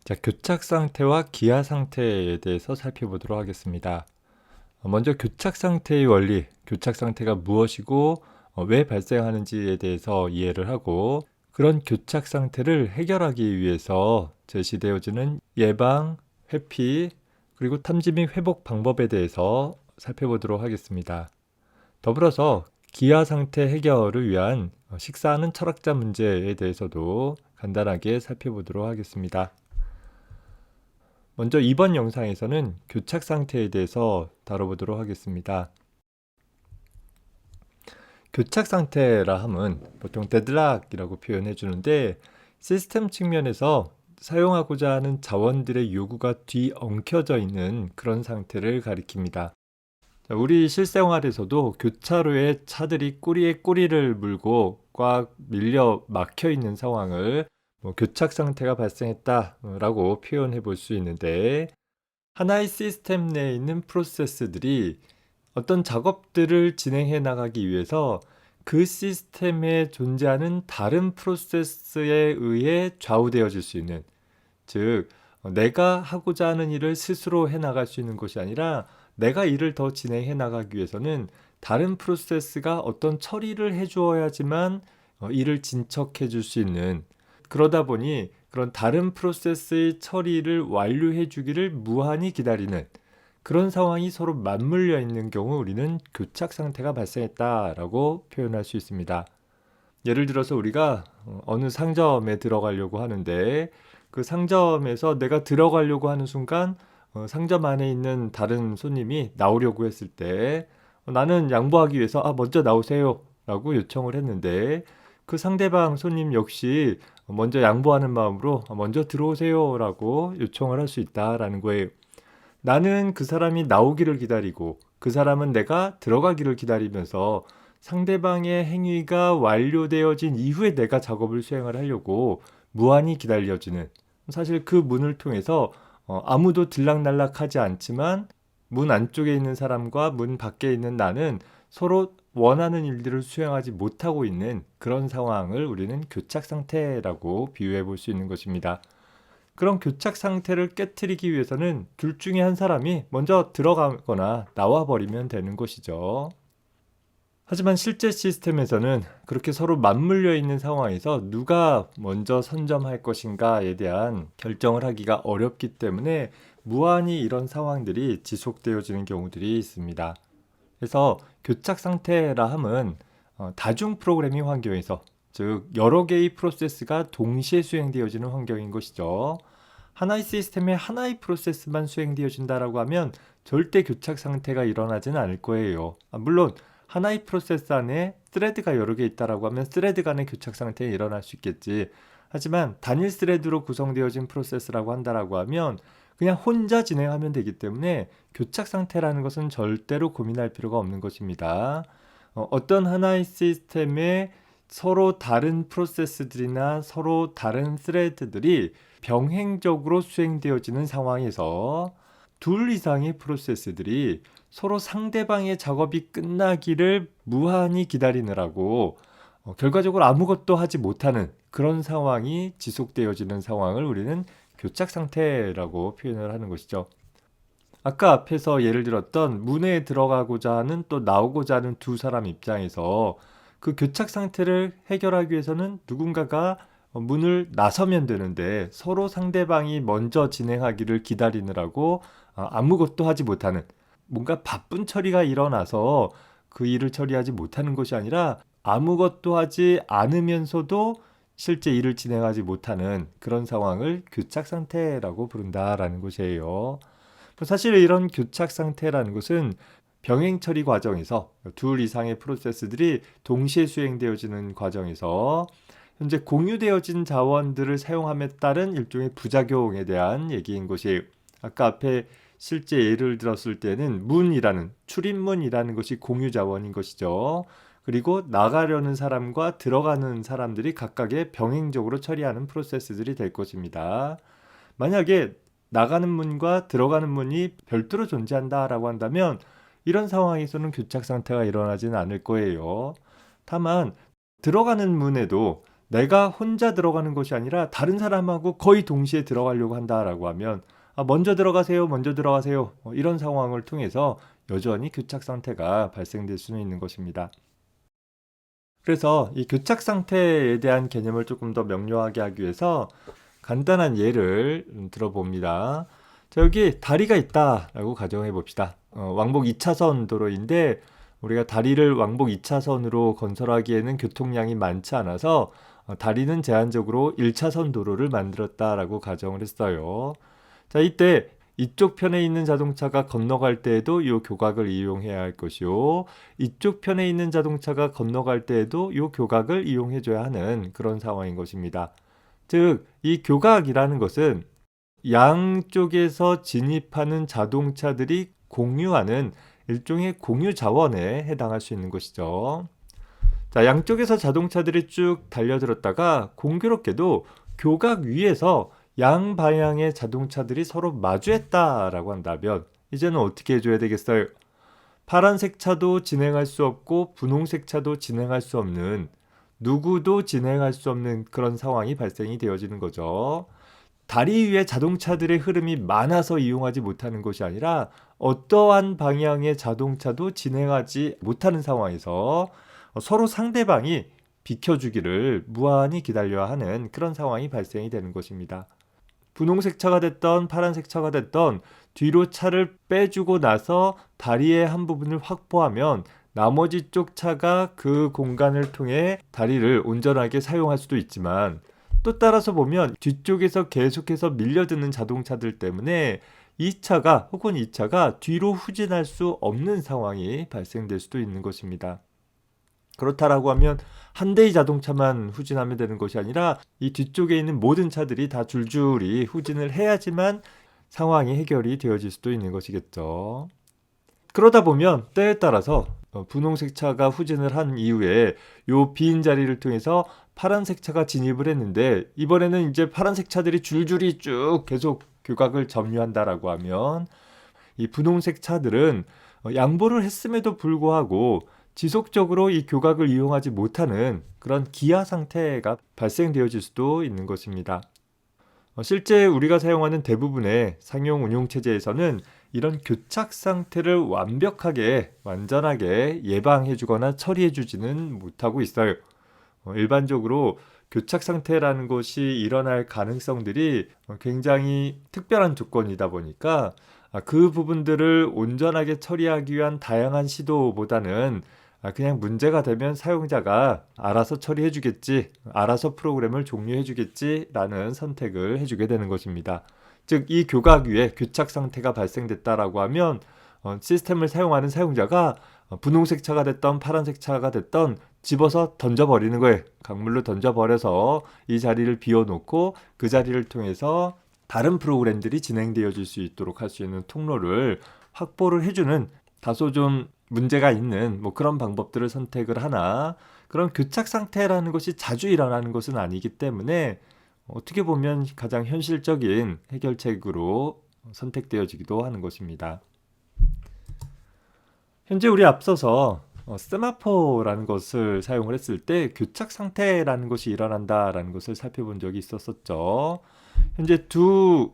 자, 교착 상태와 기하 상태에 대해서 살펴보도록 하겠습니다. 먼저 교착 상태의 원리, 교착 상태가 무엇이고 왜 발생하는지에 대해서 이해를 하고, 그런 교착 상태를 해결하기 위해서 제시되어지는 예방, 회피, 그리고 탐지 및 회복 방법에 대해서 살펴보도록 하겠습니다. 더불어서 기하 상태 해결을 위한 식사하는 철학자 문제에 대해서도 간단하게 살펴보도록 하겠습니다. 먼저 이번 영상에서는 교착 상태에 대해서 다뤄보도록 하겠습니다. 교착 상태라 함은 보통 데드락이라고 표현해 주는데, 시스템 측면에서 사용하고자 하는 자원들의 요구가 뒤엉켜져 있는 그런 상태를 가리킵니다. 우리 실생활에서도 교차로에 차들이 꼬리에 꼬리를 물고 꽉 밀려 막혀 있는 상황을 교착 상태가 발생했다라고 표현해 볼 수 있는데, 하나의 시스템 내에 있는 프로세스들이 어떤 작업들을 진행해 나가기 위해서 그 시스템에 존재하는 다른 프로세스에 의해 좌우되어질 수 있는, 즉 내가 하고자 하는 일을 스스로 해 나갈 수 있는 것이 아니라, 내가 일을 더 진행해 나가기 위해서는 다른 프로세스가 어떤 처리를 해 주어야지만 일을 진척해 줄 수 있는, 그러다 보니 그런 다른 프로세스의 처리를 완료해 주기를 무한히 기다리는 그런 상황이 서로 맞물려 있는 경우 우리는 교착 상태가 발생했다라고 표현할 수 있습니다. 예를 들어서 우리가 어느 상점에 들어가려고 하는데, 그 상점에서 내가 들어가려고 하는 순간 상점 안에 있는 다른 손님이 나오려고 했을 때, 나는 양보하기 위해서 먼저 나오세요 라고 요청을 했는데, 그 상대방 손님 역시 먼저 양보하는 마음으로 먼저 들어오세요 라고 요청을 할 수 있다라는 거예요. 나는 그 사람이 나오기를 기다리고, 그 사람은 내가 들어가기를 기다리면서 상대방의 행위가 완료되어진 이후에 내가 작업을 수행을 하려고 무한히 기다려지는, 사실 그 문을 통해서 아무도 들락날락하지 않지만 문 안쪽에 있는 사람과 문 밖에 있는 나는 서로 원하는 일들을 수행하지 못하고 있는 그런 상황을 우리는 교착 상태라고 비유해 볼 수 있는 것입니다. 그런 교착 상태를 깨트리기 위해서는 둘 중에 한 사람이 먼저 들어가거나 나와 버리면 되는 것이죠. 하지만 실제 시스템에서는 그렇게 서로 맞물려 있는 상황에서 누가 먼저 선점할 것인가에 대한 결정을 하기가 어렵기 때문에 무한히 이런 상황들이 지속되어지는 경우들이 있습니다. 그래서 교착 상태라 함은 다중 프로그래밍 환경에서, 즉 여러 개의 프로세스가 동시에 수행되어지는 환경인 것이죠. 하나의 시스템에 하나의 프로세스만 수행되어진다라고 하면 절대 교착 상태가 일어나지는 않을 거예요. 물론 하나의 프로세스 안에 스레드가 여러 개 있다라고 하면 스레드 간의 교착 상태가 일어날 수 있겠지. 하지만 단일 스레드로 구성되어진 프로세스라고 한다라고 하면 그냥 혼자 진행하면 되기 때문에 교착 상태라는 것은 절대로 고민할 필요가 없는 것입니다. 어떤 하나의 시스템에 서로 다른 프로세스들이나 서로 다른 스레드들이 병행적으로 수행되어지는 상황에서 둘 이상의 프로세스들이 서로 상대방의 작업이 끝나기를 무한히 기다리느라고 결과적으로 아무것도 하지 못하는 그런 상황이 지속되어지는 상황을 우리는 교착 상태라고 표현을 하는 것이죠. 아까 앞에서 예를 들었던 문에 들어가고자 하는 또 나오고자 하는 두 사람 입장에서 그 교착 상태를 해결하기 위해서는 누군가가 문을 나서면 되는데, 서로 상대방이 먼저 진행하기를 기다리느라고 아무것도 하지 못하는, 뭔가 바쁜 처리가 일어나서 그 일을 처리하지 못하는 것이 아니라 아무것도 하지 않으면서도 실제 일을 진행하지 못하는 그런 상황을 교착 상태라고 부른다라는 것이에요. 사실 이런 교착 상태라는 것은 병행 처리 과정에서 둘 이상의 프로세스들이 동시에 수행되어지는 과정에서 현재 공유되어진 자원들을 사용함에 따른 일종의 부작용에 대한 얘기인 것이, 아까 앞에 실제 예를 들었을 때는 문이라는, 출입문이라는 것이 공유 자원인 것이죠. 그리고 나가려는 사람과 들어가는 사람들이 각각의 병행적으로 처리하는 프로세스들이 될 것입니다. 만약에 나가는 문과 들어가는 문이 별도로 존재한다라고 한다면 이런 상황에서는 교착 상태가 일어나지는 않을 거예요. 다만 들어가는 문에도 내가 혼자 들어가는 것이 아니라 다른 사람하고 거의 동시에 들어가려고 한다라고 하면 먼저 들어가세요, 먼저 들어가세요. 이런 상황을 통해서 여전히 교착 상태가 발생될 수는 있는 것입니다. 그래서 이 교착 상태에 대한 개념을 조금 더 명료하게 하기 위해서 간단한 예를 들어봅니다. 자, 여기 다리가 있다라고 가정해 봅시다. 왕복 2차선 도로인데 우리가 다리를 왕복 2차선으로 건설하기에는 교통량이 많지 않아서 다리는 제한적으로 1차선 도로를 만들었다라고 가정을 했어요. 자, 이때 이쪽 편에 있는 자동차가 건너갈 때에도 이 교각을 이용해야 할 것이요. 이쪽 편에 있는 자동차가 건너갈 때에도 이 교각을 이용해 줘야 하는 그런 상황인 것입니다. 즉, 이 교각이라는 것은 양쪽에서 진입하는 자동차들이 공유하는 일종의 공유 자원에 해당할 수 있는 것이죠. 자, 양쪽에서 자동차들이 쭉 달려들었다가 공교롭게도 교각 위에서 양방향의 자동차들이 서로 마주했다라고 한다면 이제는 어떻게 해줘야 되겠어요? 파란색 차도 진행할 수 없고 분홍색 차도 진행할 수 없는, 누구도 진행할 수 없는 그런 상황이 발생이 되어지는 거죠. 다리 위에 자동차들의 흐름이 많아서 이용하지 못하는 것이 아니라 어떠한 방향의 자동차도 진행하지 못하는 상황에서 서로 상대방이 비켜주기를 무한히 기다려야 하는 그런 상황이 발생이 되는 것입니다. 분홍색 차가 됐던 파란색 차가 됐던 뒤로 차를 빼주고 나서 다리의 한 부분을 확보하면 나머지 쪽 차가 그 공간을 통해 다리를 온전하게 사용할 수도 있지만, 또 따라서 보면 뒤쪽에서 계속해서 밀려드는 자동차들 때문에 이 차가 혹은 이 차가 뒤로 후진할 수 없는 상황이 발생될 수도 있는 것입니다. 그렇다라고 하면 한 대의 자동차만 후진하면 되는 것이 아니라 이 뒤쪽에 있는 모든 차들이 다 줄줄이 후진을 해야지만 상황이 해결이 되어질 수도 있는 것이겠죠. 그러다 보면 때에 따라서 분홍색 차가 후진을 한 이후에 요 빈 자리를 통해서 파란색 차가 진입을 했는데, 이번에는 이제 파란색 차들이 줄줄이 쭉 계속 교각을 점유한다라고 하면 이 분홍색 차들은 양보를 했음에도 불구하고 지속적으로 이 교각을 이용하지 못하는 그런 기아 상태가 발생되어질 수도 있는 것입니다. 실제 우리가 사용하는 대부분의 상용 운용체제에서는 이런 교착 상태를 완전하게 예방해주거나 처리해주지는 못하고 있어요. 일반적으로 교착 상태라는 것이 일어날 가능성들이 굉장히 특별한 조건이다 보니까 그 부분들을 온전하게 처리하기 위한 다양한 시도보다는 그냥 문제가 되면 사용자가 알아서 처리해주겠지, 알아서 프로그램을 종료해주겠지라는 선택을 해주게 되는 것입니다. 즉, 이 교각 위에 교착 상태가 발생됐다라고 하면 시스템을 사용하는 사용자가 분홍색 차가 됐던 파란색 차가 됐던 집어서 던져버리는 거예요. 강물로 던져버려서 이 자리를 비워놓고 그 자리를 통해서 다른 프로그램들이 진행되어질 수 있도록 할 수 있는 통로를 확보를 해주는, 다소 좀 문제가 있는 그런 방법들을 선택을 하나, 그런 교착 상태라는 것이 자주 일어나는 것은 아니기 때문에 어떻게 보면 가장 현실적인 해결책으로 선택되어지기도 하는 것입니다. 현재 우리 앞서서 세마포라는 것을 사용을 했을 때 교착 상태라는 것이 일어난다라는 것을 살펴본 적이 있었죠. 현재 두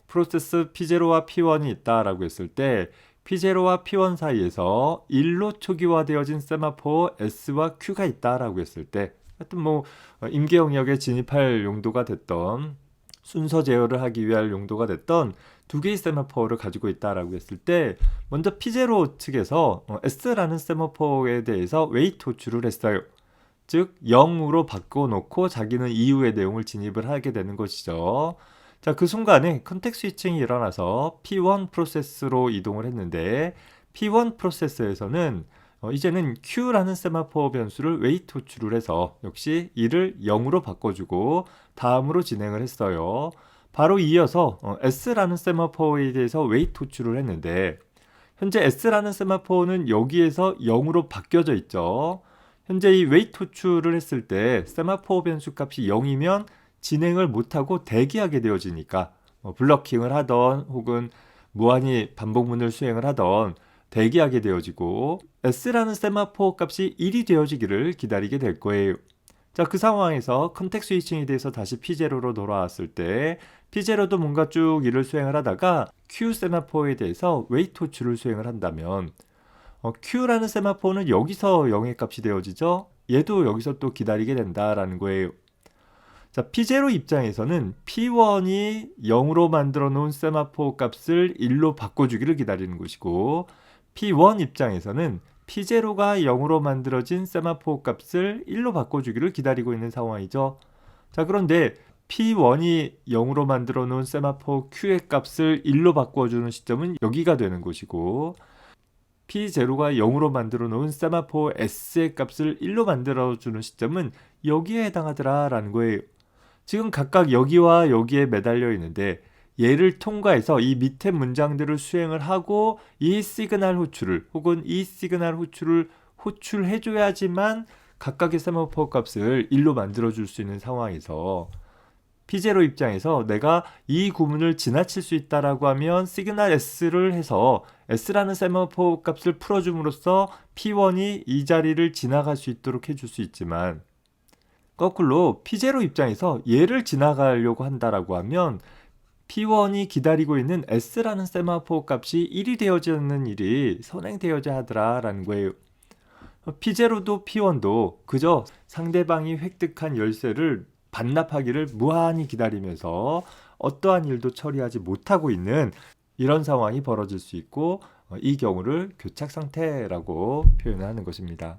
프로세스 P0와 P1이 있다라고 했을 때 P0와 P1 사이에서 1로 초기화되어진 세마포 S와 Q가 있다라고 했을 때, 하여튼 임계 영역에 진입할 용도가 됐던, 순서 제어를 하기 위한 용도가 됐던 두 개의 세마포를 가지고 있다라고 했을 때, 먼저 P0 측에서 S라는 세마포에 대해서 웨이트 호출을 했어요. 즉 0으로 바꿔놓고 자기는 이후의 내용을 진입을 하게 되는 것이죠. 자, 그 순간에 컨텍스트 스위칭이 일어나서 P1 프로세스로 이동을 했는데, P1 프로세스에서는 이제는 Q라는 세마포 변수를 웨이트 호출을 해서 역시 이를 0으로 바꿔주고 다음으로 진행을 했어요. 바로 이어서 S라는 세마포에 대해서 웨이트 호출을 했는데, 현재 S라는 세마포는 여기에서 0으로 바뀌어져 있죠. 현재 이 웨이트 호출을 했을 때 세마포 변수 값이 0이면 진행을 못하고 대기하게 되어지니까 블러킹을 하던 혹은 무한히 반복문을 수행을 하던 대기하게 되어지고, S라는 세마포 값이 1이 되어지기를 기다리게 될 거예요. 자, 그 상황에서 컨텍스트 스위칭에 대해서 다시 P0로 돌아왔을 때 P0도 뭔가 쭉 일을 수행을 하다가 Q 세마포에 대해서 웨이트 호출을 수행을 한다면 Q라는 세마포는 여기서 0의 값이 되어지죠. 얘도 여기서 또 기다리게 된다라는 거예요. 자, P0 입장에서는 P1이 0으로 만들어 놓은 세마포 값을 1로 바꿔주기를 기다리는 것이고, P1 입장에서는 P0가 0으로 만들어진 세마포 값을 1로 바꿔주기를 기다리고 있는 상황이죠. 자, 그런데 P1이 0으로 만들어 놓은 세마포 Q의 값을 1로 바꿔주는 시점은 여기가 되는 것이고, P0가 0으로 만들어 놓은 세마포 S의 값을 1로 만들어주는 시점은 여기에 해당하더라 라는 거예요. 지금 각각 여기와 여기에 매달려 있는데 얘를 통과해서 이 밑에 문장들을 수행을 하고 이 시그널 호출을 혹은 이 시그널 호출을 호출해줘야지만 각각의 세마포 값을 1로 만들어줄 수 있는 상황에서 P0 입장에서 내가 이 구문을 지나칠 수 있다라고 하면 시그널 S를 해서 S라는 세마포 값을 풀어줌으로써 P1이 이 자리를 지나갈 수 있도록 해줄 수 있지만, 거꾸로 P0 입장에서 얘를 지나가려고 한다라고 하면 P1이 기다리고 있는 S라는 세마포 값이 1이 되어지는 일이 선행되어야 하더라라는 거예요. P0도 P1도 그저 상대방이 획득한 열쇠를 반납하기를 무한히 기다리면서 어떠한 일도 처리하지 못하고 있는 이런 상황이 벌어질 수 있고, 이 경우를 교착 상태라고 표현하는 것입니다.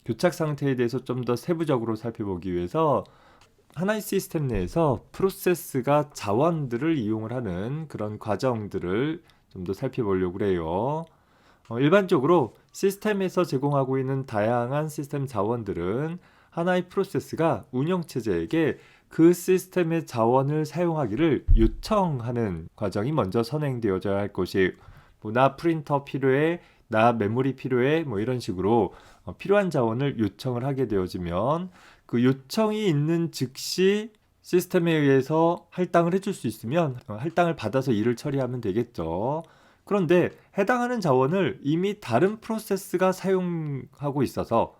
교착 상태에 대해서 좀 더 세부적으로 살펴보기 위해서 하나의 시스템 내에서 프로세스가 자원들을 이용을 하는 그런 과정들을 좀 더 살펴보려고 해요. 일반적으로 시스템에서 제공하고 있는 다양한 시스템 자원들은 하나의 프로세스가 운영체제에게 그 시스템의 자원을 사용하기를 요청하는 과정이 먼저 선행되어져야 할 것이에요. 나 프린터 필요해, 나 메모리 필요해, 이런 식으로 필요한 자원을 요청을 하게 되어지면 그 요청이 있는 즉시 시스템에 의해서 할당을 해줄 수 있으면 할당을 받아서 일을 처리하면 되겠죠. 그런데 해당하는 자원을 이미 다른 프로세스가 사용하고 있어서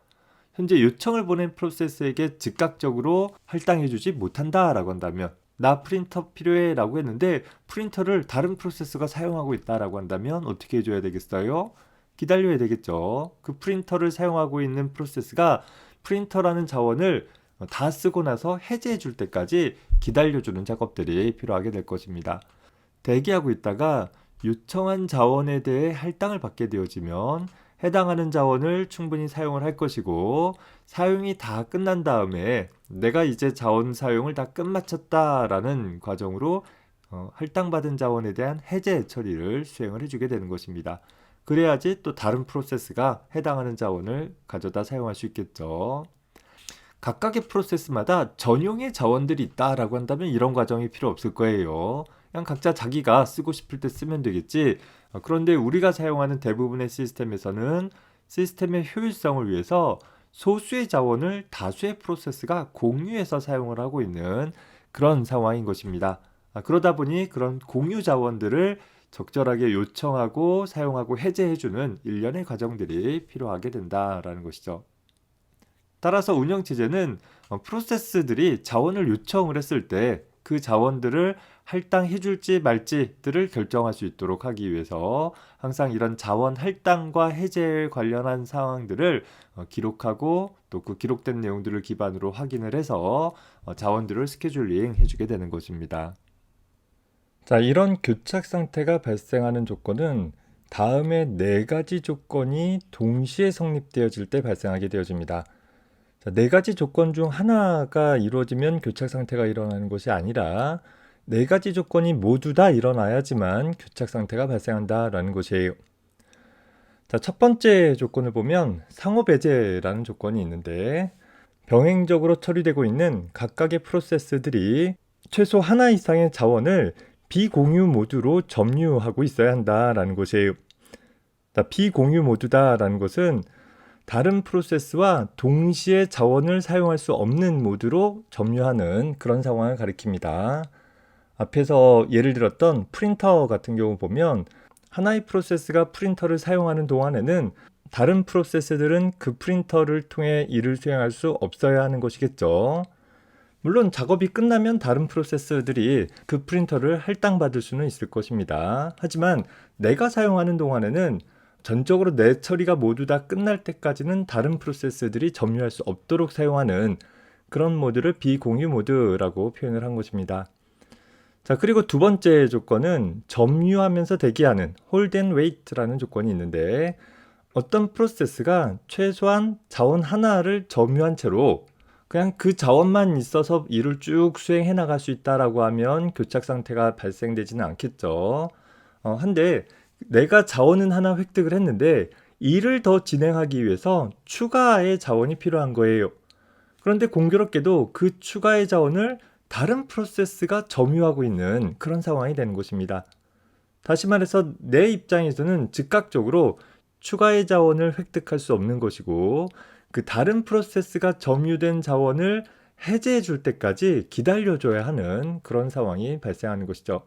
현재 요청을 보낸 프로세스에게 즉각적으로 할당해주지 못한다라고 한다면, 나 프린터 필요해 라고 했는데 프린터를 다른 프로세스가 사용하고 있다라고 한다면 어떻게 해줘야 되겠어요? 기다려야 되겠죠. 그 프린터를 사용하고 있는 프로세스가 프린터라는 자원을 다 쓰고 나서 해제해 줄 때까지 기다려주는 작업들이 필요하게 될 것입니다. 대기하고 있다가 요청한 자원에 대해 할당을 받게 되어지면 해당하는 자원을 충분히 사용을 할 것이고, 사용이 다 끝난 다음에 내가 이제 자원 사용을 다 끝마쳤다라는 과정으로 할당받은 자원에 대한 해제 처리를 수행을 해주게 되는 것입니다. 그래야지 또 다른 프로세스가 해당하는 자원을 가져다 사용할 수 있겠죠. 각각의 프로세스마다 전용의 자원들이 있다라고 한다면 이런 과정이 필요 없을 거예요. 그냥 각자 자기가 쓰고 싶을 때 쓰면 되겠지. 그런데 우리가 사용하는 대부분의 시스템에서는 시스템의 효율성을 위해서 소수의 자원을 다수의 프로세스가 공유해서 사용을 하고 있는 그런 상황인 것입니다. 그러다 보니 그런 공유 자원들을 적절하게 요청하고 사용하고 해제해주는 일련의 과정들이 필요하게 된다라는 것이죠. 따라서 운영체제는 프로세스들이 자원을 요청을 했을 때 그 자원들을 할당해줄지 말지들을 결정할 수 있도록 하기 위해서 항상 이런 자원 할당과 해제에 관련한 상황들을 기록하고 또 그 기록된 내용들을 기반으로 확인을 해서 자원들을 스케줄링 해주게 되는 것입니다. 자, 이런 교착 상태가 발생하는 조건은 다음에 4가지 조건이 동시에 성립되어질 때 발생하게 되어집니다. 자, 4가지 조건 중 하나가 이루어지면 교착 상태가 일어나는 것이 아니라 4가지 조건이 모두 다 일어나야지만 교착 상태가 발생한다라는 것이에요. 자, 첫 번째 조건을 보면 상호 배제라는 조건이 있는데, 병행적으로 처리되고 있는 각각의 프로세스들이 최소 하나 이상의 자원을 비공유 모드로 점유하고 있어야 한다라는 것이에요. 자, 비공유 모드다라는 것은 다른 프로세스와 동시에 자원을 사용할 수 없는 모드로 점유하는 그런 상황을 가리킵니다. 앞에서 예를 들었던 프린터 같은 경우 보면 하나의 프로세스가 프린터를 사용하는 동안에는 다른 프로세스들은 그 프린터를 통해 일을 수행할 수 없어야 하는 것이겠죠. 물론 작업이 끝나면 다른 프로세스들이 그 프린터를 할당받을 수는 있을 것입니다. 하지만 내가 사용하는 동안에는 전적으로 내 처리가 모두 다 끝날 때까지는 다른 프로세스들이 점유할 수 없도록 사용하는 그런 모드를 비공유 모드라고 표현을 한 것입니다. 자, 그리고 두 번째 조건은 점유하면서 대기하는 hold and wait라는 조건이 있는데, 어떤 프로세스가 최소한 자원 하나를 점유한 채로 그냥 그 자원만 있어서 일을 쭉 수행해 나갈 수 있다라고 하면 교착 상태가 발생되지는 않겠죠. 한데 내가 자원은 하나 획득을 했는데 일을 더 진행하기 위해서 추가의 자원이 필요한 거예요. 그런데 공교롭게도 그 추가의 자원을 다른 프로세스가 점유하고 있는 그런 상황이 되는 것입니다. 다시 말해서 내 입장에서는 즉각적으로 추가의 자원을 획득할 수 없는 것이고, 그 다른 프로세스가 점유된 자원을 해제해 줄 때까지 기다려줘야 하는 그런 상황이 발생하는 것이죠.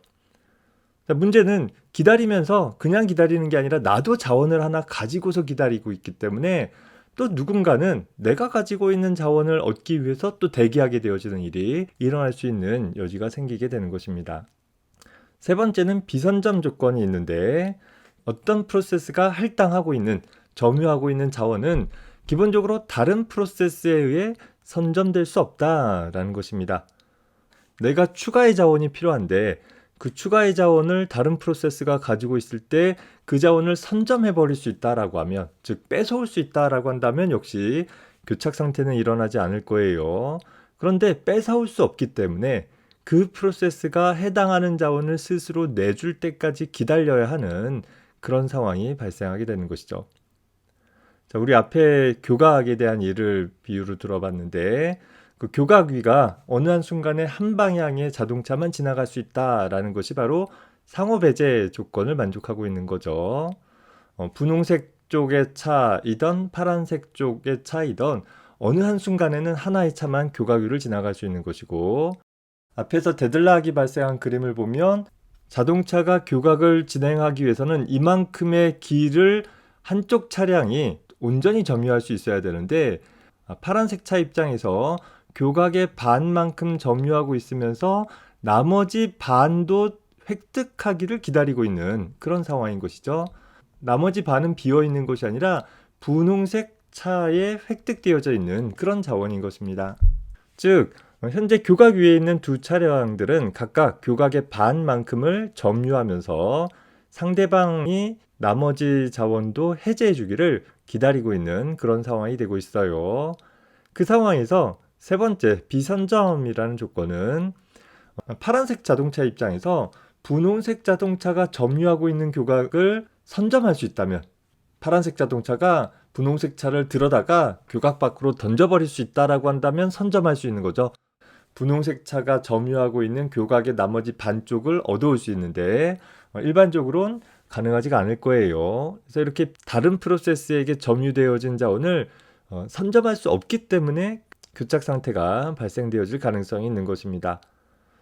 자, 문제는 기다리면서 그냥 기다리는 게 아니라 나도 자원을 하나 가지고서 기다리고 있기 때문에 또 누군가는 내가 가지고 있는 자원을 얻기 위해서 또 대기하게 되어지는 일이 일어날 수 있는 여지가 생기게 되는 것입니다. 세 번째는 비선점 조건이 있는데, 어떤 프로세스가 할당하고 있는, 점유하고 있는 자원은 기본적으로 다른 프로세스에 의해 선점될 수 없다라는 것입니다. 내가 추가의 자원이 필요한데 그 추가의 자원을 다른 프로세스가 가지고 있을 때 그 자원을 선점해 버릴 수 있다라고 하면, 즉 뺏어올 수 있다라고 한다면 역시 교착 상태는 일어나지 않을 거예요. 그런데 뺏어올 수 없기 때문에 그 프로세스가 해당하는 자원을 스스로 내줄 때까지 기다려야 하는 그런 상황이 발생하게 되는 것이죠. 자, 우리 앞에 교각에 대한 예를 비유로 들어봤는데, 그 교각위가 어느 한순간에 한 방향의 자동차만 지나갈 수 있다라는 것이 바로 상호 배제 조건을 만족하고 있는 거죠. 분홍색 쪽의 차이던 파란색 쪽의 차이던 어느 한순간에는 하나의 차만 교각위를 지나갈 수 있는 것이고, 앞에서 데들락이 발생한 그림을 보면 자동차가 교각을 진행하기 위해서는 이만큼의 길을 한쪽 차량이 온전히 점유할 수 있어야 되는데, 파란색 차 입장에서 교각의 반만큼 점유하고 있으면서 나머지 반도 획득하기를 기다리고 있는 그런 상황인 것이죠. 나머지 반은 비어 있는 것이 아니라 분홍색 차에 획득되어져 있는 그런 자원인 것입니다. 즉 현재 교각 위에 있는 두 차량들은 각각 교각의 반만큼을 점유하면서 상대방이 나머지 자원도 해제해 주기를 기다리고 있는 그런 상황이 되고 있어요. 그 상황에서 세 번째 비선점이라는 조건은 파란색 자동차 입장에서 분홍색 자동차가 점유하고 있는 교각을 선점할 수 있다면, 파란색 자동차가 분홍색 차를 들어다가 교각 밖으로 던져버릴 수 있다라고 한다면 선점할 수 있는 거죠. 분홍색 차가 점유하고 있는 교각의 나머지 반쪽을 얻어올 수 있는데 일반적으로는 가능하지가 않을 거예요. 그래서 이렇게 다른 프로세스에게 점유되어진 자원을 선점할 수 없기 때문에 교착 상태가 발생되어질 가능성이 있는 것입니다.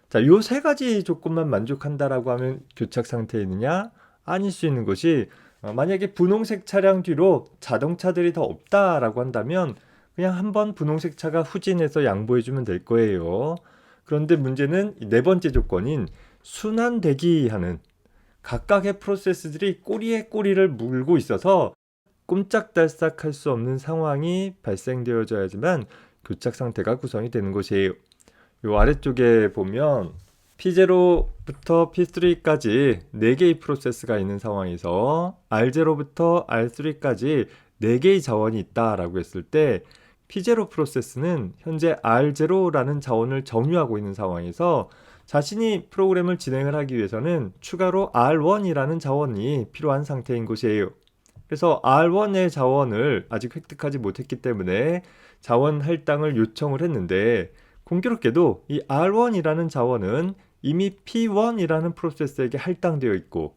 자, 요 세 가지 조건만 만족한다라고 하면 교착 상태에 있느냐? 아닐 수 있는 것이, 만약에 분홍색 차량 뒤로 자동차들이 더 없다라고 한다면 그냥 한번 분홍색 차가 후진해서 양보해주면 될 거예요. 그런데 문제는 네 번째 조건인 순환 대기하는, 각각의 프로세스들이 꼬리에 꼬리를 물고 있어서 꼼짝달싹 할 수 없는 상황이 발생되어져야지만 교착 상태가 구성이 되는 것이에요. 요 아래쪽에 보면 P0부터 P3까지 4개의 프로세스가 있는 상황에서 R0부터 R3까지 4개의 자원이 있다라고 했을 때 P0 프로세스는 현재 R0라는 자원을 점유하고 있는 상황에서 자신이 프로그램을 진행을 하기 위해서는 추가로 R1이라는 자원이 필요한 상태인 것이에요. 그래서 R1의 자원을 아직 획득하지 못했기 때문에 자원 할당을 요청을 했는데, 공교롭게도 이 R1이라는 자원은 이미 P1이라는 프로세스에게 할당되어 있고,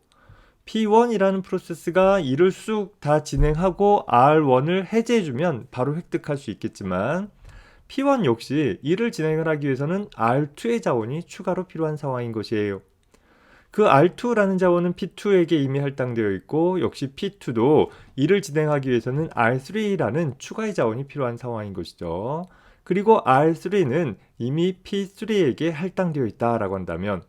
P1이라는 프로세스가 일을 쑥 다 진행하고 R1을 해제해주면 바로 획득할 수 있겠지만, P1 역시 일을 진행을 하기 위해서는 R2의 자원이 추가로 필요한 상황인 것이에요. 그 R2라는 자원은 P2에게 이미 할당되어 있고 역시 P2도 일을 진행하기 위해서는 R3라는 추가의 자원이 필요한 상황인 것이죠. 그리고 R3는 이미 P3에게 할당되어 있다라고 한다면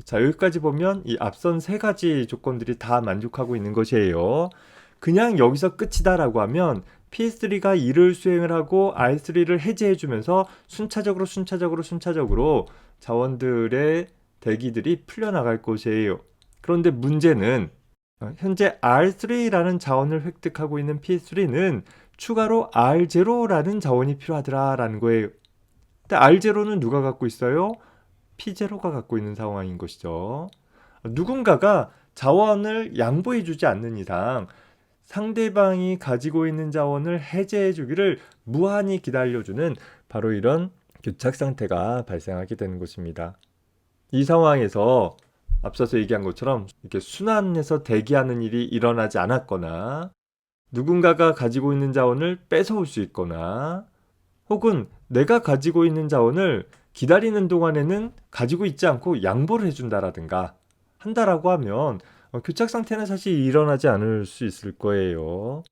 자, 여기까지 보면 이 앞선 세 가지 조건들이 다 만족하고 있는 것이에요. 그냥 여기서 끝이다라고 하면 P3가 일을 수행을 하고 R3를 해제해주면서 순차적으로 자원들의 대기들이 풀려나갈 것이에요. 그런데 문제는 현재 R3라는 자원을 획득하고 있는 P3는 추가로 R0라는 자원이 필요하더라라는 거예요. 근데 R0는 누가 갖고 있어요? P0가 갖고 있는 상황인 것이죠. 누군가가 자원을 양보해주지 않는 이상 상대방이 가지고 있는 자원을 해제해주기를 무한히 기다려주는 바로 이런 교착 상태가 발생하게 되는 것입니다. 이 상황에서 앞서서 얘기한 것처럼 이렇게 순환해서 대기하는 일이 일어나지 않았거나 누군가가 가지고 있는 자원을 뺏어올 수 있거나 혹은 내가 가지고 있는 자원을 기다리는 동안에는 가지고 있지 않고 양보를 해준다라든가 한다라고 하면 교착 상태는 사실 일어나지 않을 수 있을 거예요.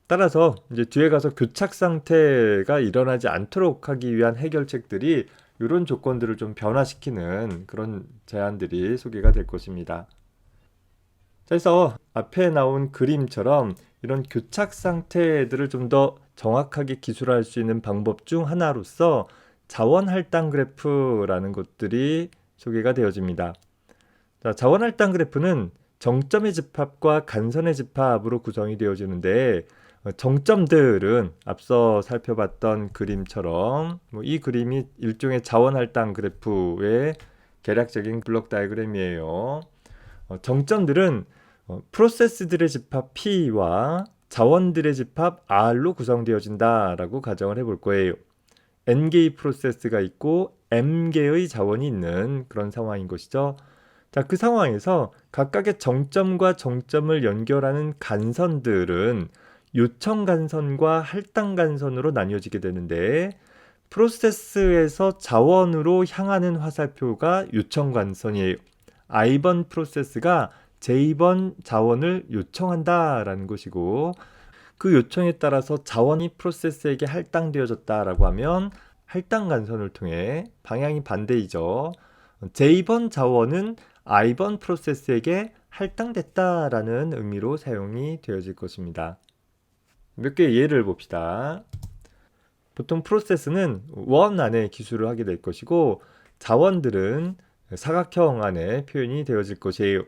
따라서 이제 뒤에 가서 교착 상태가 일어나지 않도록 하기 위한 해결책들이 이런 조건들을 좀 변화시키는 그런 제안들이 소개가 될 것입니다. 그래서 앞에 나온 그림처럼 이런 교착 상태들을 좀 더 정확하게 기술할 수 있는 방법 중 하나로서 자원 할당 그래프라는 것들이 소개가 되어집니다. 자, 자원 할당 그래프는 정점의 집합과 간선의 집합으로 구성이 되어지는데 정점들은 앞서 살펴봤던 그림처럼 이 그림이 일종의 자원 할당 그래프의 계략적인 블록 다이어그램이에요. 정점들은 프로세스들의 집합 P와 자원들의 집합 R로 구성되어진다라고 가정을 해볼 거예요. N개의 프로세스가 있고 M개의 자원이 있는 그런 상황인 것이죠. 자, 그 상황에서 각각의 정점과 정점을 연결하는 간선들은 요청 간선과 할당 간선으로 나뉘어지게 되는데 프로세스에서 자원으로 향하는 화살표가 요청 간선이에요. I번 프로세스가 J번 자원을 요청한다라는 것이고 그 요청에 따라서 자원이 프로세스에게 할당되어졌다라고 하면 할당 간선을 통해 방향이 반대이죠. J번 자원은 I번 프로세스에게 할당됐다라는 의미로 사용이 되어질 것입니다. 몇 개의 예를 봅시다. 보통 프로세스는 원 안에 기술을 하게 될 것이고 자원들은 사각형 안에 표현이 되어질 것이에요.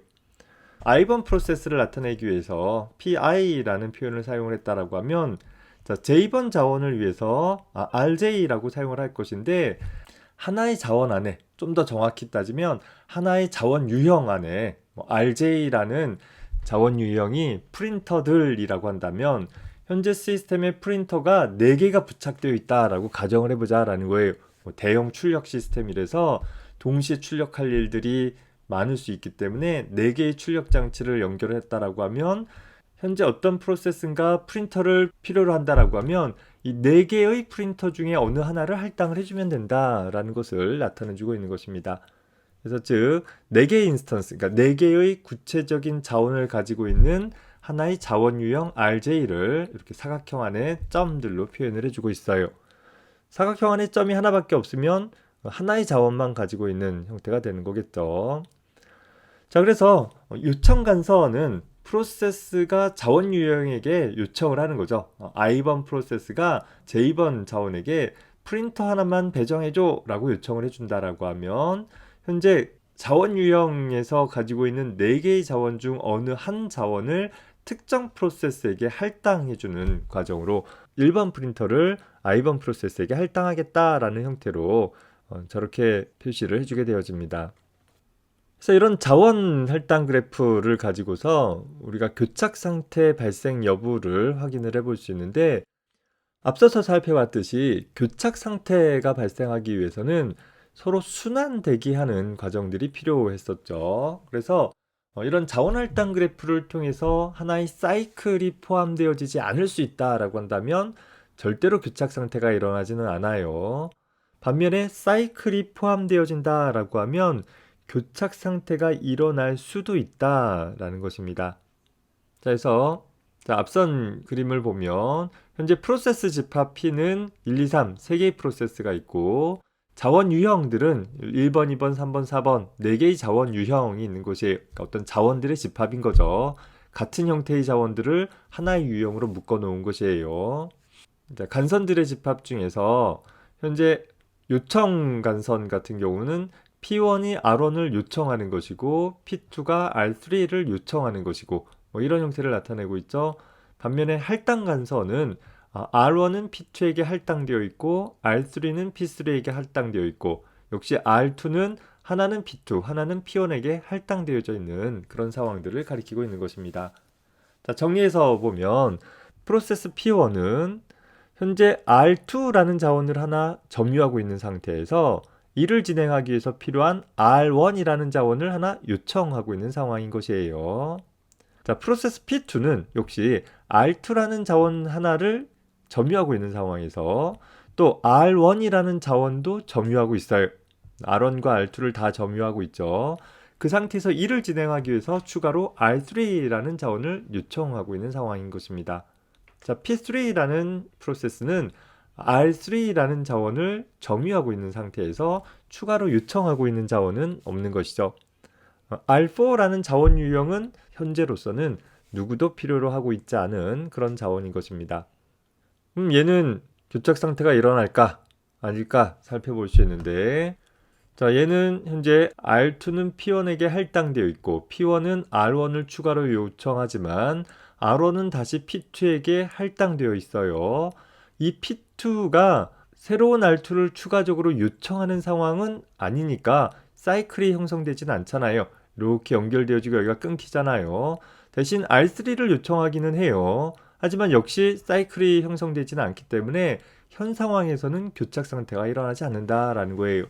I번 프로세스를 나타내기 위해서 PI라는 표현을 사용을 했다라고 하면 자, J번 자원을 위해서 RJ라고 사용을 할 것인데 하나의 자원 안에 좀 더 정확히 따지면 하나의 자원 유형 안에 RJ라는 자원 유형이 프린터들이라고 한다면 현재 시스템에 프린터가 4개가 부착되어 있다라고 가정을 해보자라는 거예요. 대형 출력 시스템이라서 동시에 출력할 일들이 많을 수 있기 때문에 4개의 출력 장치를 연결했다라고 하면 현재 어떤 프로세스인가 프린터를 필요로 한다라고 하면 이 4개의 프린터 중에 어느 하나를 할당을 해주면 된다라는 것을 나타내주고 있는 것입니다. 그래서 즉 4개의 인스턴스, 그러니까 4개의 구체적인 자원을 가지고 있는 하나의 자원 유형 RJ를 이렇게 사각형 안에 점들로 표현을 해주고 있어요. 사각형 안에 점이 하나밖에 없으면 하나의 자원만 가지고 있는 형태가 되는 거겠죠. 자, 그래서 요청 간선은 프로세스가 자원 유형에게 요청을 하는 거죠. I번 프로세스가 J번 자원에게 프린터 하나만 배정해줘 라고 요청을 해준다라고 하면 현재 자원 유형에서 가지고 있는 4개의 자원 중 어느 한 자원을 특정 프로세스에게 할당해주는 과정으로 1번 프린터를 I번 프로세스에게 할당하겠다라는 형태로 저렇게 표시를 해주게 되어집니다. 그래서 이런 자원 할당 그래프를 가지고서 우리가 교착 상태 발생 여부를 확인을 해볼 수 있는데 앞서서 살펴봤듯이 교착 상태가 발생하기 위해서는 서로 순환 대기하는 과정들이 필요했었죠. 그래서 이런 자원 할당 그래프를 통해서 하나의 사이클이 포함되어지지 않을 수 있다라고 한다면 절대로 교착 상태가 일어나지는 않아요. 반면에 사이클이 포함되어진다라고 하면 교착 상태가 일어날 수도 있다라는 것입니다. 자, 그래서 앞선 그림을 보면 현재 프로세스 집합 P는 1, 2, 3, 3개의 프로세스가 있고 자원 유형들은 1번, 2번, 3번, 4번 4개의 자원 유형이 있는 곳이 어떤 자원들의 집합인 거죠. 같은 형태의 자원들을 하나의 유형으로 묶어 놓은 것이에요. 자, 간선들의 집합 중에서 현재 요청 간선 같은 경우는 P1이 R1을 요청하는 것이고 P2가 R3를 요청하는 것이고 뭐 이런 형태를 나타내고 있죠. 반면에 할당 간선은 R1은 P2에게 할당되어 있고 R3는 P3에게 할당되어 있고 역시 R2는 하나는 P2, 하나는 P1에게 할당되어져 있는 그런 상황들을 가리키고 있는 것입니다. 자, 정리해서 보면 프로세스 P1은 현재 R2라는 자원을 하나 점유하고 있는 상태에서 이를 진행하기 위해서 필요한 R1이라는 자원을 하나 요청하고 있는 상황인 것이에요. 자, 프로세스 P2는 역시 R2라는 자원 하나를 점유하고 있는 상황에서 또 R1이라는 자원도 점유하고 있어요. R1과 R2를 다 점유하고 있죠. 그 상태에서 이를 진행하기 위해서 추가로 R3라는 자원을 요청하고 있는 상황인 것입니다. 자, P3라는 프로세스는 R3라는 자원을 점유하고 있는 상태에서 추가로 요청하고 있는 자원은 없는 것이죠. R4라는 자원 유형은 현재로서는 누구도 필요로 하고 있지 않은 그런 자원인 것입니다. 얘는 교착 상태가 일어날까 아닐까 살펴볼 수 있는데, 자, 얘는 현재 R2는 P1에게 할당되어 있고 P1은 R1을 추가로 요청하지만 R1은 다시 P2에게 할당되어 있어요. 이 P2가 새로운 R2를 추가적으로 요청하는 상황은 아니니까 사이클이 형성되진 않잖아요. 이렇게 연결되어지고 여기가 끊기잖아요. 대신 R3를 요청하기는 해요. 하지만 역시 사이클이 형성되지는 않기 때문에 현 상황에서는 교착 상태가 일어나지 않는다라는 거예요.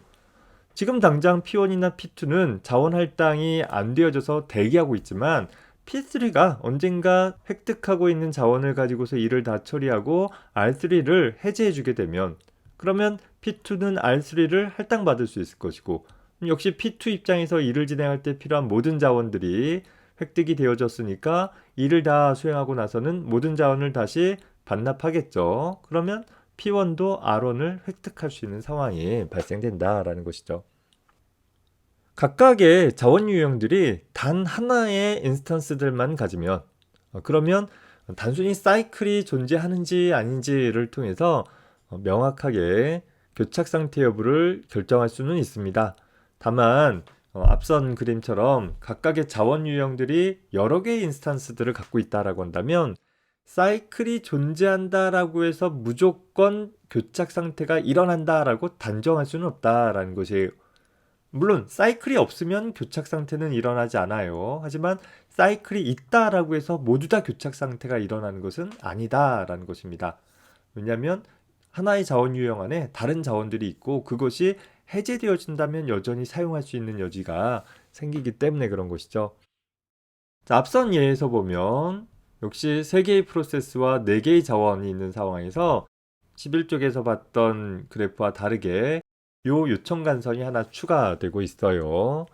지금 당장 P1이나 P2는 자원 할당이 안 되어져서 대기하고 있지만 P3가 언젠가 획득하고 있는 자원을 가지고서 일을 다 처리하고 R3를 해제해주게 되면 그러면 P2는 R3를 할당받을 수 있을 것이고 역시 P2 입장에서 일을 진행할 때 필요한 모든 자원들이 획득이 되어졌으니까 일을 다 수행하고 나서는 모든 자원을 다시 반납하겠죠. 그러면 P1도 R1을 획득할 수 있는 상황이 발생된다라는 것이죠. 각각의 자원 유형들이 단 하나의 인스턴스들만 가지면 그러면 단순히 사이클이 존재하는지 아닌지를 통해서 명확하게 교착 상태 여부를 결정할 수는 있습니다. 다만 앞선 그림처럼 각각의 자원 유형들이 여러 개의 인스턴스들을 갖고 있다라고 한다면 사이클이 존재한다라고 해서 무조건 교착 상태가 일어난다라고 단정할 수는 없다라는 것이에요. 물론 사이클이 없으면 교착 상태는 일어나지 않아요. 하지만 사이클이 있다라고 해서 모두 다 교착 상태가 일어나는 것은 아니다라는 것입니다. 왜냐하면 하나의 자원 유형 안에 다른 자원들이 있고 그것이 해제되어진다면 여전히 사용할 수 있는 여지가 생기기 때문에 그런 것이죠. 자, 앞선 예에서 보면 역시 3개의 프로세스와 4개의 자원이 있는 상황에서 11쪽에서 봤던 그래프와 다르게 요 요청 간선이 하나 추가되고 있어요.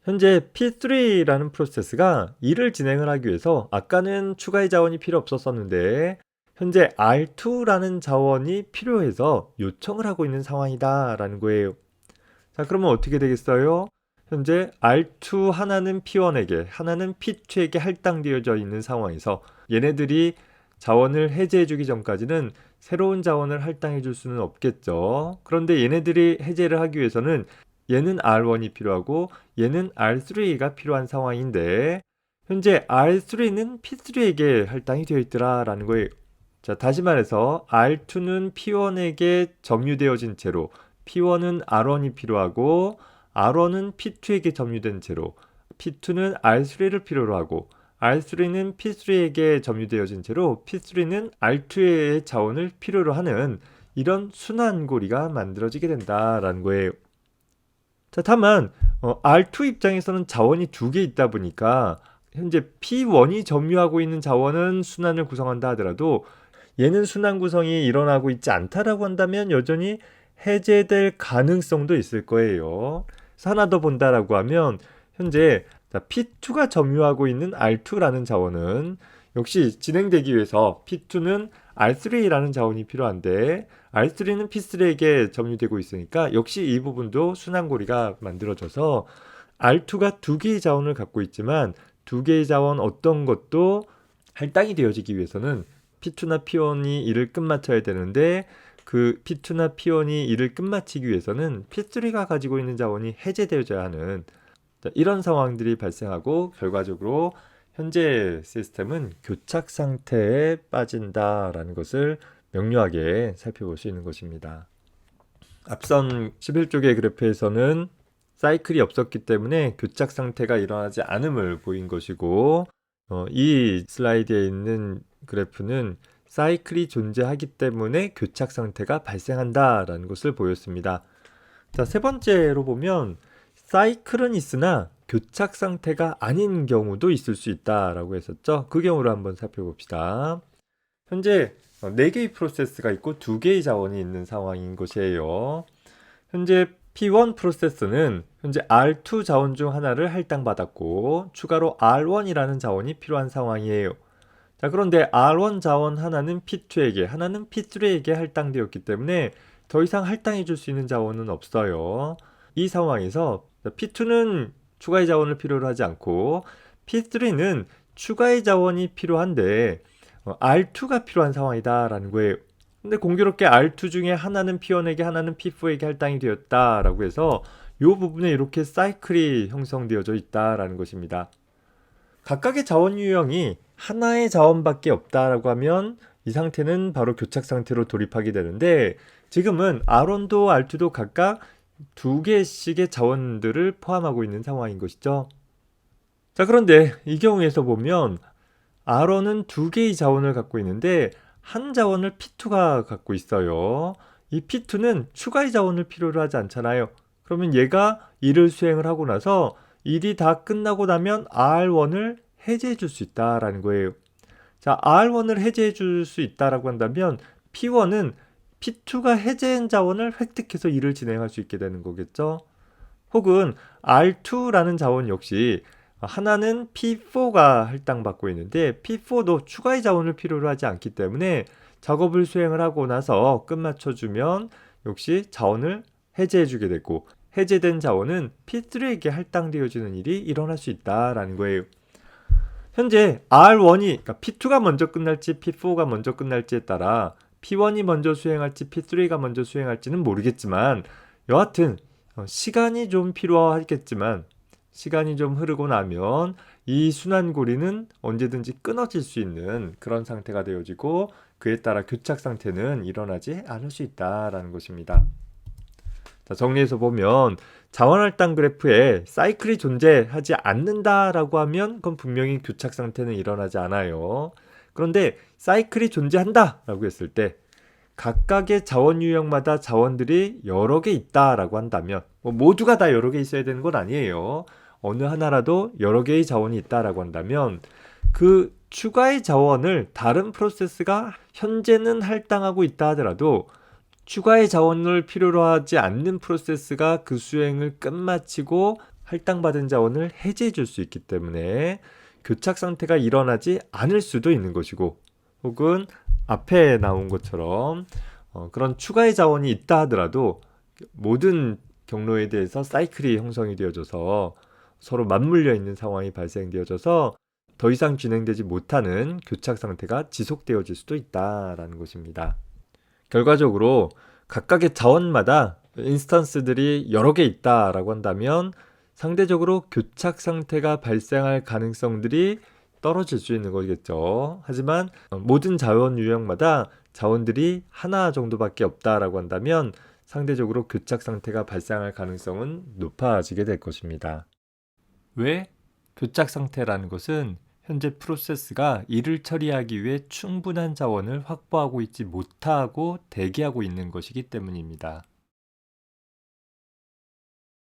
현재 P3라는 프로세스가 일을 진행을 하기 위해서 아까는 추가의 자원이 필요 없었었는데 현재 R2라는 자원이 필요해서 요청을 하고 있는 상황이다라는 거예요. 자, 그러면 어떻게 되겠어요? 현재 R2 하나는 P1에게 하나는 P2에게 할당되어져 있는 상황에서 얘네들이 자원을 해제해주기 전까지는 새로운 자원을 할당해 줄 수는 없겠죠. 그런데 얘네들이 해제를 하기 위해서는 얘는 R1이 필요하고 얘는 R3가 필요한 상황인데 현재 R3는 P3에게 할당이 되어 있더라라는 거예요. 자, 다시 말해서 R2는 P1에게 점유되어진 채로 P1은 R1이 필요하고 R1은 P2에게 점유된 채로 P2는 R3를 필요로 하고 R3는 P3에게 점유되어진 채로 P3는 R2의 자원을 필요로 하는 이런 순환고리가 만들어지게 된다라는 거예요. 자, 다만 R2 입장에서는 자원이 2개 있다 보니까 현재 P1이 점유하고 있는 자원은 순환을 구성한다 하더라도 얘는 순환 구성이 일어나고 있지 않다라고 한다면 여전히 해제될 가능성도 있을 거예요. 그래서 하나 더 본다라고 하면 현재 P2가 점유하고 있는 R2라는 자원은 역시 진행되기 위해서 P2는 R3라는 자원이 필요한데 R3는 P3에게 점유되고 있으니까 역시 이 부분도 순환고리가 만들어져서 R2가 두 개의 자원을 갖고 있지만 두 개의 자원 어떤 것도 할당이 되어지기 위해서는 P2나 P1이 이를 끝마쳐야 되는데 그 P2나 P1이 이를 끝마치기 위해서는 P3가 가지고 있는 자원이 해제되어져야 하는 이런 상황들이 발생하고 결과적으로 현재 시스템은 교착 상태에 빠진다라는 것을 명료하게 살펴볼 수 있는 것입니다. 앞선 11쪽의 그래프에서는 사이클이 없었기 때문에 교착 상태가 일어나지 않음을 보인 것이고 이 슬라이드에 있는 그래프는 사이클이 존재하기 때문에 교착 상태가 발생한다라는 것을 보였습니다. 자, 세 번째로 보면 사이클은 있으나 교착 상태가 아닌 경우도 있을 수 있다라고 했었죠. 그 경우를 한번 살펴봅시다. 현재 4개의 프로세스가 있고 2개의 자원이 있는 상황인 것이에요. 현재 P1 프로세스는 현재 R2 자원 중 하나를 할당받았고 추가로 R1이라는 자원이 필요한 상황이에요. 자, 그런데 R1 자원 하나는 P2에게 하나는 P3에게 할당되었기 때문에 더 이상 할당해 줄 수 있는 자원은 없어요. 이 상황에서 P2는 추가의 자원을 필요로 하지 않고 P3는 추가의 자원이 필요한데 R2가 필요한 상황이다라는 거예요. 근데 공교롭게 R2 중에 하나는 P1에게 하나는 P4에게 할당이 되었다라고 해서 이 부분에 이렇게 사이클이 형성되어져 있다라는 것입니다. 각각의 자원 유형이 하나의 자원밖에 없다라고 하면 이 상태는 바로 교착 상태로 돌입하게 되는데 지금은 R1도 R2도 각각 2개씩의 자원들을 포함하고 있는 상황인 것이죠. 자, 그런데 이 경우에서 보면 R1은 2개의 자원을 갖고 있는데 한 자원을 P2가 갖고 있어요. 이 P2는 추가의 자원을 필요로 하지 않잖아요. 그러면 얘가 일을 수행을 하고 나서 일이 다 끝나고 나면 R1을 해제해 줄 수 있다라는 거예요. 자, R1을 해제해 줄 수 있다라고 한다면 P1은 P2가 해제한 자원을 획득해서 일을 진행할 수 있게 되는 거겠죠. 혹은 R2라는 자원 역시 하나는 P4가 할당받고 있는데 P4도 추가의 자원을 필요로 하지 않기 때문에 작업을 수행을 하고 나서 끝마쳐주면 역시 자원을 해제해주게 되고 해제된 자원은 P3에게 할당되어지는 일이 일어날 수 있다라는 거예요. 현재 R1이 그러니까 P2가 먼저 끝날지 P4가 먼저 끝날지에 따라 P1이 먼저 수행할지 P3가 먼저 수행할지는 모르겠지만 여하튼 시간이 좀 필요하겠지만 시간이 좀 흐르고 나면 이 순환고리는 언제든지 끊어질 수 있는 그런 상태가 되어지고 그에 따라 교착 상태는 일어나지 않을 수 있다라는 것입니다. 자, 정리해서 보면 자원할당 그래프에 사이클이 존재하지 않는다라고 하면 그건 분명히 교착 상태는 일어나지 않아요. 그런데 사이클이 존재한다라고 했을 때 각각의 자원 유형마다 자원들이 여러 개 있다라고 한다면 모두가 다 여러 개 있어야 되는 건 아니에요. 어느 하나라도 여러 개의 자원이 있다라고 한다면 그 추가의 자원을 다른 프로세스가 현재는 할당하고 있다 하더라도 추가의 자원을 필요로 하지 않는 프로세스가 그 수행을 끝마치고 할당받은 자원을 해제해 줄 수 있기 때문에 교착 상태가 일어나지 않을 수도 있는 것이고 혹은 앞에 나온 것처럼 그런 추가의 자원이 있다 하더라도 모든 경로에 대해서 사이클이 형성이 되어져서 서로 맞물려 있는 상황이 발생되어져서 더 이상 진행되지 못하는 교착 상태가 지속되어질 수도 있다라는 것입니다. 결과적으로 각각의 자원마다 인스턴스들이 여러 개 있다라고 한다면 상대적으로 교착 상태가 발생할 가능성들이 떨어질 수 있는 거겠죠. 하지만 모든 자원 유형마다 자원들이 하나 정도밖에 없다라고 한다면 상대적으로 교착 상태가 발생할 가능성은 높아지게 될 것입니다. 왜? 교착 상태라는 것은 현재 프로세스가 일을 처리하기 위해 충분한 자원을 확보하고 있지 못하고 대기하고 있는 것이기 때문입니다.